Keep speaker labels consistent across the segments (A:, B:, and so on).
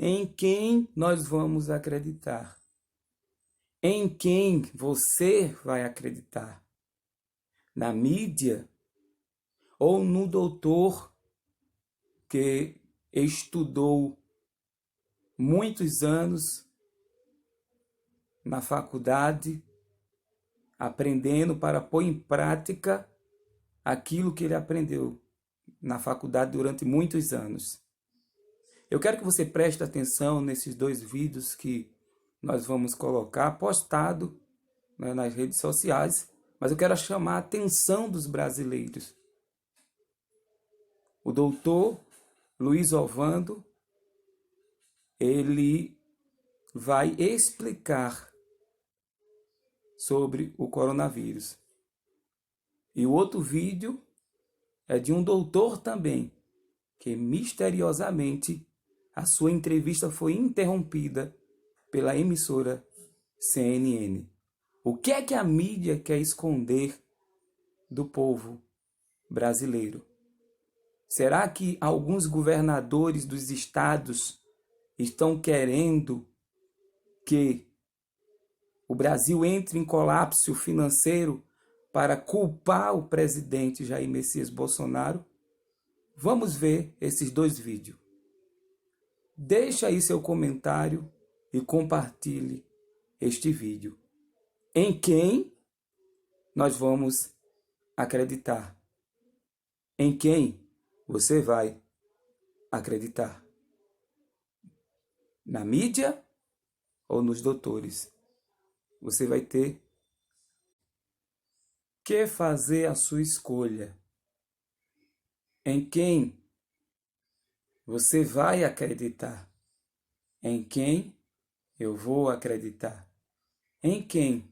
A: Em quem nós vamos acreditar? Em quem você vai acreditar? Na mídia ou no doutor que estudou muitos anos na faculdade, aprendendo para pôr em prática aquilo que ele aprendeu na faculdade durante muitos anos? Eu quero que você preste atenção nesses dois vídeos que nós vamos colocar postado, né, nas redes sociais, mas eu quero chamar a atenção dos brasileiros. O doutor Luiz Ovando, ele vai explicar sobre o coronavírus. E o outro vídeo é de um doutor também, que misteriosamente a sua entrevista foi interrompida pela emissora CNN. O que é que a mídia quer esconder do povo brasileiro? Será que alguns governadores dos estados estão querendo que o Brasil entre em colapso financeiro para culpar o presidente Jair Messias Bolsonaro? Vamos ver esses dois vídeos. Deixa aí seu comentário e compartilhe este vídeo. Em quem nós vamos acreditar? Em quem você vai acreditar? Na mídia ou nos doutores? Você vai ter que fazer a sua escolha. Em quem você vai acreditar? Em quem eu vou acreditar? Em quem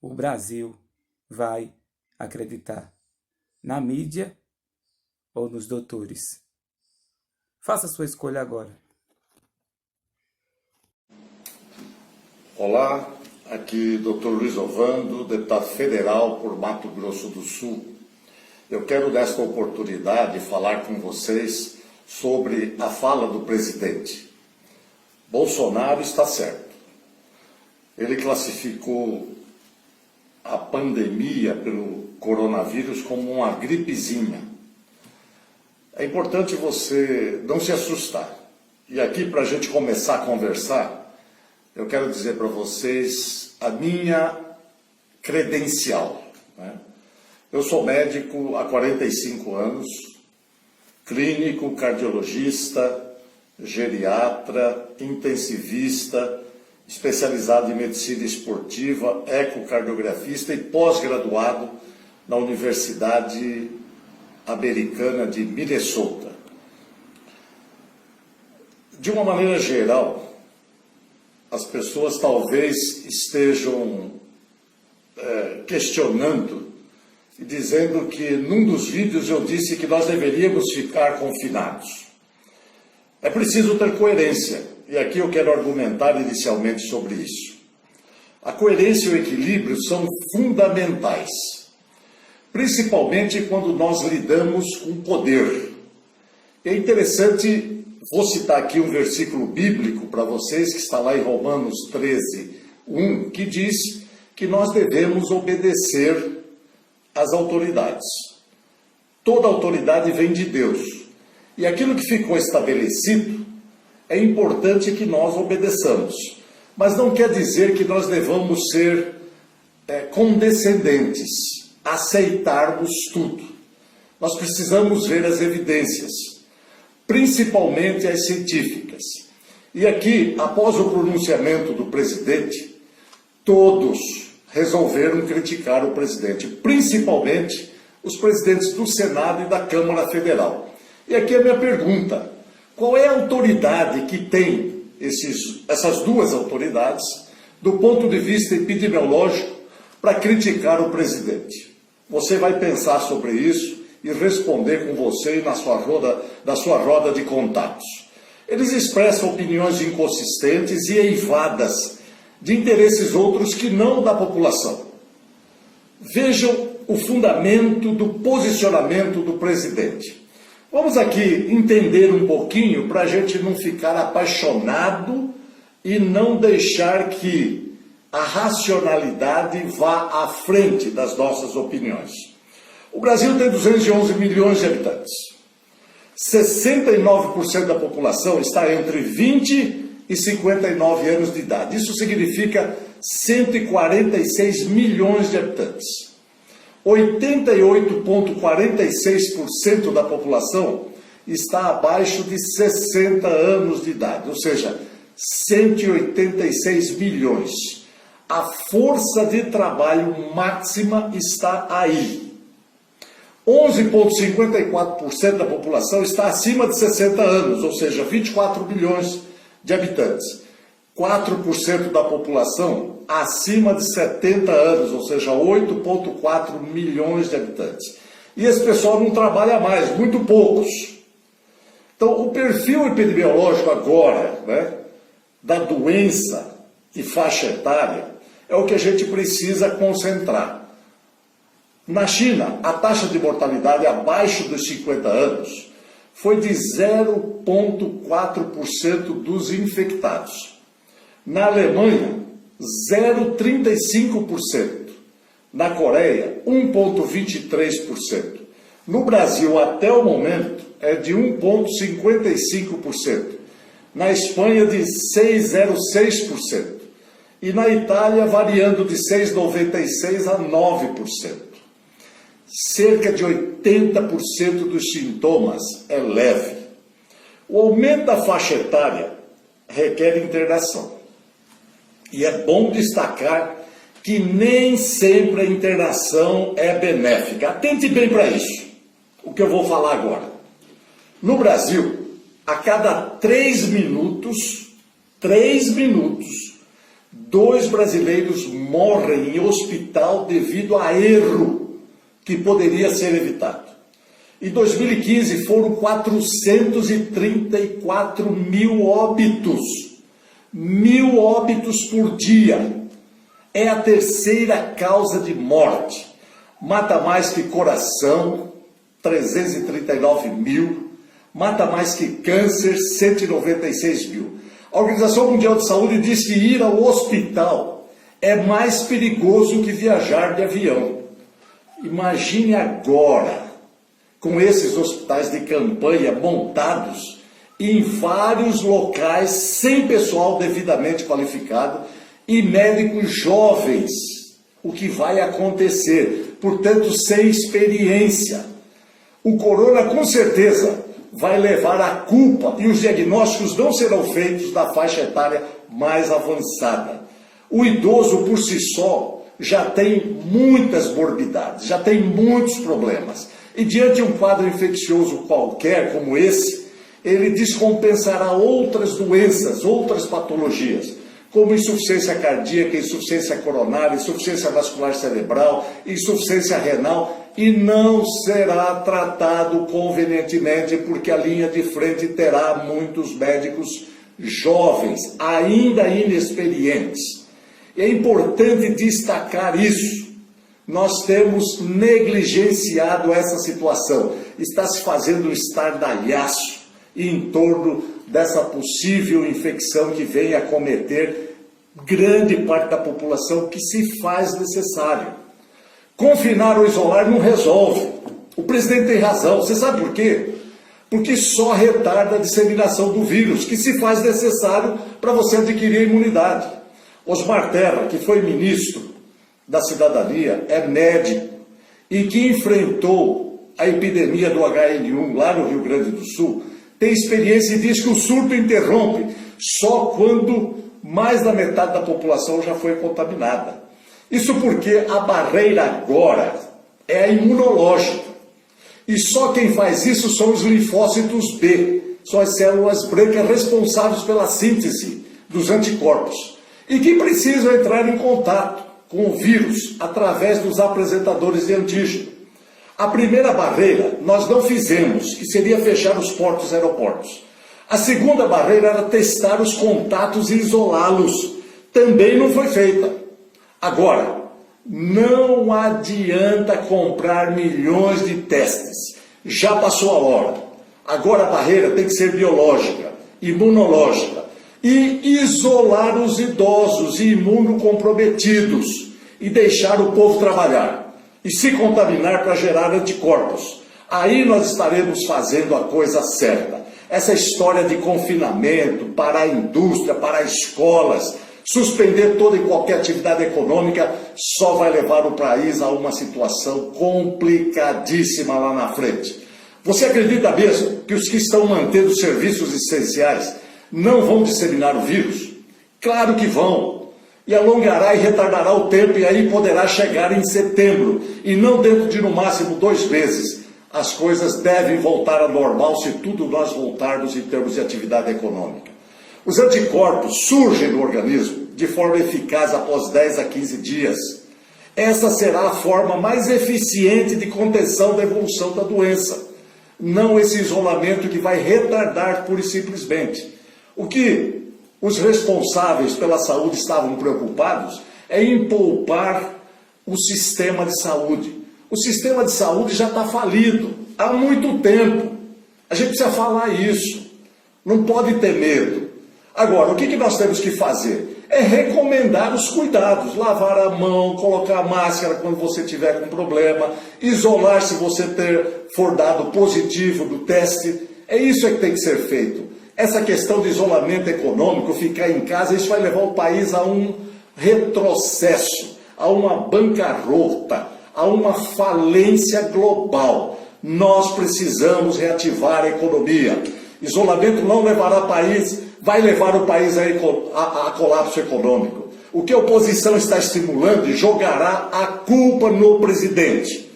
A: o Brasil vai acreditar? Na mídia ou nos doutores? Faça a sua escolha agora.
B: Olá, aqui Dr. Luiz Ovando, deputado federal por Mato Grosso do Sul. Eu quero, nesta oportunidade, falar com vocês sobre a fala do presidente. Bolsonaro está certo. Ele classificou a pandemia pelo coronavírus como uma gripezinha. É importante você não se assustar. E aqui, para a gente começar a conversar, eu quero dizer para vocês a minha credencial, né? Eu sou médico há 45 anos, clínico, cardiologista, geriatra, intensivista, especializado em medicina esportiva, ecocardiografista e pós-graduado na Universidade Americana de Minnesota. De uma maneira geral, as pessoas talvez estejam questionando e dizendo que num dos vídeos eu disse que nós deveríamos ficar confinados. É preciso ter coerência, e aqui eu quero argumentar inicialmente sobre isso. A coerência e o equilíbrio são fundamentais, principalmente quando nós lidamos com poder. É interessante, vou citar aqui um versículo bíblico para vocês, que está lá em Romanos 13:1, que diz que nós devemos obedecer às autoridades. Toda autoridade vem de Deus. E aquilo que ficou estabelecido, é importante que nós obedeçamos. Mas não quer dizer que nós devamos ser condescendentes, aceitarmos tudo. Nós precisamos ver as evidências, principalmente as científicas. E aqui, após o pronunciamento do presidente, todos resolveram criticar o presidente, principalmente os presidentes do Senado e da Câmara Federal. E aqui a minha pergunta: qual é a autoridade que tem essas duas autoridades, do ponto de vista epidemiológico, para criticar o presidente? Você vai pensar sobre isso e responder com você e na sua roda de contatos. Eles expressam opiniões inconsistentes e eivadas de interesses outros que não da população. Vejam o fundamento do posicionamento do presidente. Vamos aqui entender um pouquinho para a gente não ficar apaixonado e não deixar que a racionalidade vá à frente das nossas opiniões. O Brasil tem 211 milhões de habitantes. 69% da população está entre 20 e 59 anos de idade. Isso significa 146 milhões de habitantes. 88,46% da população está abaixo de 60 anos de idade, ou seja, 186 milhões. A força de trabalho máxima está aí. 11,54% da população está acima de 60 anos, ou seja, 24 milhões de habitantes. 4% da população acima de 70 anos, ou seja, 8,4 milhões de habitantes. E esse pessoal não trabalha mais, muito poucos. Então, o perfil epidemiológico agora, da doença e faixa etária, é o que a gente precisa concentrar. Na China, a taxa de mortalidade abaixo dos 50 anos foi de 0,4% dos infectados. Na Alemanha, 0,35%. Na Coreia, 1,23%. No Brasil, até o momento, é de 1,55%. Na Espanha, de 6,06%. E na Itália, variando de 6,96% a 9%. Cerca de 80% dos sintomas é leve. O aumento da faixa etária requer internação. E é bom destacar que nem sempre a internação é benéfica. Atente bem para isso, o que eu vou falar agora. No Brasil, a cada 3 minutos, 2 brasileiros morrem em hospital devido a erro que poderia ser evitado. Em 2015 foram 434 mil óbitos. 1.000 óbitos por dia. É a terceira causa de morte. Mata mais que coração, 339 mil. Mata mais que câncer, 196 mil. A Organização Mundial de Saúde diz que ir ao hospital é mais perigoso que viajar de avião. Imagine agora, com esses hospitais de campanha montados em vários locais, sem pessoal devidamente qualificado e médicos jovens, o que vai acontecer, portanto, sem experiência. O corona, com certeza, vai levar a culpa e os diagnósticos não serão feitos da faixa etária mais avançada. O idoso, por si só, já tem muitas morbidades, já tem muitos problemas. E diante de um quadro infeccioso qualquer, como esse, ele descompensará outras doenças, outras patologias, como insuficiência cardíaca, insuficiência coronária, insuficiência vascular cerebral, insuficiência renal, e não será tratado convenientemente, porque a linha de frente terá muitos médicos jovens, ainda inexperientes. É importante destacar isso. Nós temos negligenciado essa situação. Está se fazendo um estardalhaço em torno dessa possível infecção que vem a acometer grande parte da população, que se faz necessário. Confinar ou isolar não resolve. O presidente tem razão. Você sabe por quê? Porque só retarda a disseminação do vírus, que se faz necessário para você adquirir a imunidade. Osmar Terra, que foi ministro da Cidadania, é médico e que enfrentou a epidemia do HN1 lá no Rio Grande do Sul, tem experiência e diz que o surto interrompe só quando mais da metade da população já foi contaminada. Isso porque a barreira agora é a imunológica. E só quem faz isso são os linfócitos B, são as células brancas responsáveis pela síntese dos anticorpos, e que precisam entrar em contato com o vírus através dos apresentadores de antígeno. A primeira barreira nós não fizemos, que seria fechar os portos e aeroportos. A segunda barreira era testar os contatos e isolá-los. Também não foi feita. Agora, não adianta comprar milhões de testes. Já passou a hora. Agora a barreira tem que ser biológica, imunológica, e isolar os idosos e imunocomprometidos e deixar o povo trabalhar e se contaminar para gerar anticorpos. Aí nós estaremos fazendo a coisa certa. Essa história de confinamento para a indústria, para as escolas, suspender toda e qualquer atividade econômica só vai levar o país a uma situação complicadíssima lá na frente. Você acredita mesmo que os que estão mantendo os serviços essenciais não vão disseminar o vírus? Claro que vão. E alongará e retardará o tempo, e aí poderá chegar em setembro, e não dentro de no máximo 2 meses. As coisas devem voltar ao normal se tudo nós voltarmos em termos de atividade econômica. Os anticorpos surgem no organismo de forma eficaz após 10 a 15 dias. Essa será a forma mais eficiente de contenção da evolução da doença. Não esse isolamento que vai retardar pura e simplesmente. O que os responsáveis pela saúde estavam preocupados é em poupar o sistema de saúde. O sistema de saúde já está falido há muito tempo. A gente precisa falar isso. Não pode ter medo. Agora, o que nós temos que fazer? É recomendar os cuidados. Lavar a mão, colocar máscara quando você tiver com problema, isolar se você for dado positivo do teste. É isso que tem que ser feito. Essa questão de isolamento econômico, ficar em casa, isso vai levar o país a um retrocesso, a uma bancarrota, a uma falência global. Nós precisamos reativar a economia. Isolamento não levará o país, vai levar o país a colapso econômico. O que a oposição está estimulando jogará a culpa no presidente.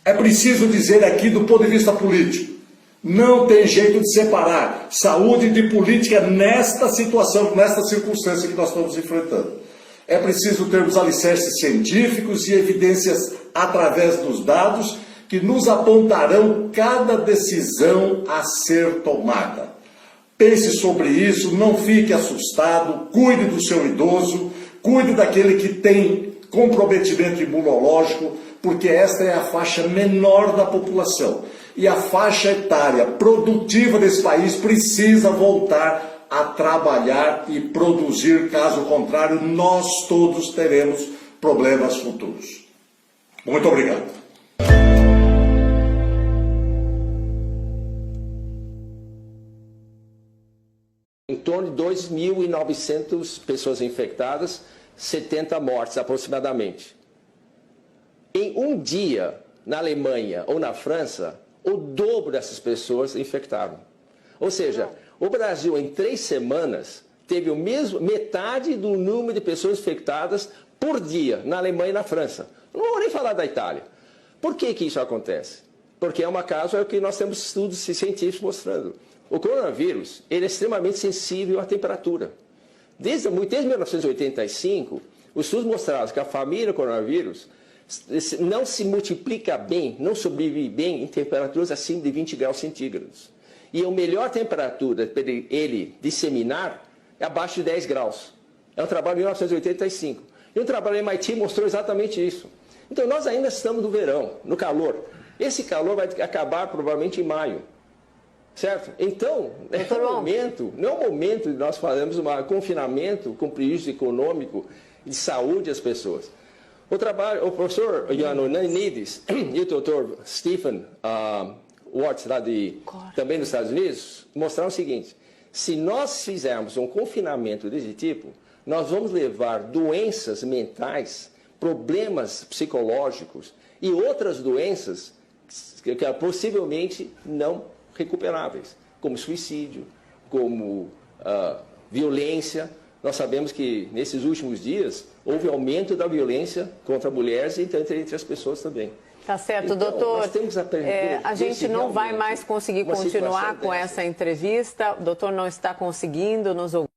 B: É preciso dizer aqui do ponto de vista político. Não tem jeito de separar saúde de política nesta situação, nesta circunstância que nós estamos enfrentando. É preciso termos alicerces científicos e evidências através dos dados que nos apontarão cada decisão a ser tomada. Pense sobre isso, não fique assustado, cuide do seu idoso, cuide daquele que tem comprometimento imunológico, porque esta é a faixa menor da população. E a faixa etária produtiva desse país precisa voltar a trabalhar e produzir, caso contrário, nós todos teremos problemas futuros. Muito obrigado.
C: Em torno de 2.900 pessoas infectadas, 70 mortes aproximadamente. Em um dia, na Alemanha ou na França, o dobro dessas pessoas infectaram. Ou seja, o Brasil em 3 semanas teve metade do número de pessoas infectadas por dia na Alemanha e na França. Não vou nem falar da Itália. Por que isso acontece? Porque é um caso, é o que nós temos estudos científicos mostrando. O coronavírus ele é extremamente sensível à temperatura. Desde 1985, os estudos mostraram que a família coronavírus não se multiplica bem, não sobrevive bem em temperaturas acima de 20 graus centígrados. E a melhor temperatura para ele disseminar é abaixo de 10 graus. É um trabalho de 1985. E um trabalho em MIT mostrou exatamente isso. Então nós ainda estamos no verão, no calor. Esse calor vai acabar provavelmente em maio. Certo? Então, não é o momento de nós fazermos um confinamento com prejuízo econômico e de saúde às pessoas. O professor Ioannidis e o doutor Stephen Watts, também dos Estados Unidos, mostraram o seguinte: se nós fizermos um confinamento desse tipo, nós vamos levar doenças mentais, problemas psicológicos e outras doenças que possivelmente não recuperáveis, como suicídio, como violência. Nós sabemos que nesses últimos dias houve aumento da violência contra mulheres e entre as pessoas também.
D: Tá certo,
C: então,
D: doutor.
C: A
D: gente não vai mais conseguir continuar com essa entrevista. O doutor não está conseguindo nos ouvir.